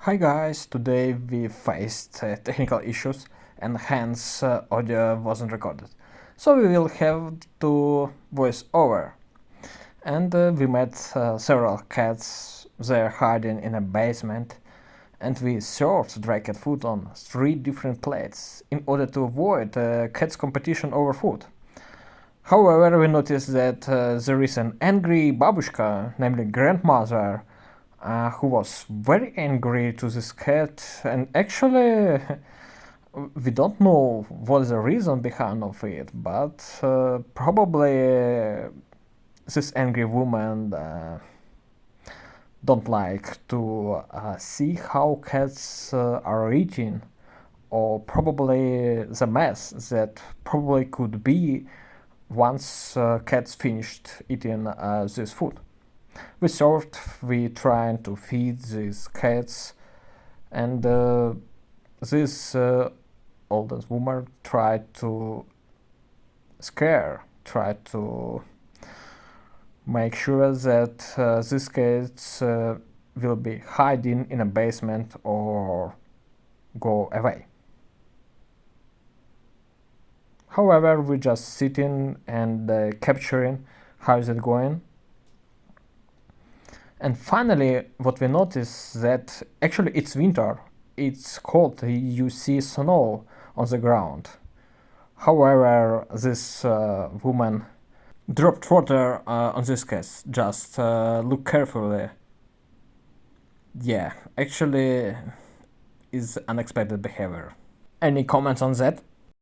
Hi guys, today we faced technical issues and hence audio wasn't recorded. So we will have to voice over. And we met several cats there hiding in a basement, and we served dry cat food on 3 different plates in order to avoid cats' competition over food. However, we noticed that there is an angry babushka, namely grandmother, who was very angry to this cat, and actually we don't know what the reason behind of it, but probably this angry woman don't like to see how cats are eating, or probably the mess that probably could be once cats finished eating this food. We trying to feed these cats, and this oldest woman tried to make sure that these cats will be hiding in a basement or go away. However, we're just sitting and capturing how is it going. And finally, what we notice that actually it's winter, it's cold, you see snow on the ground. However, this woman dropped water on this case. Just look carefully. Yeah, actually is unexpected behavior. Any comments on that?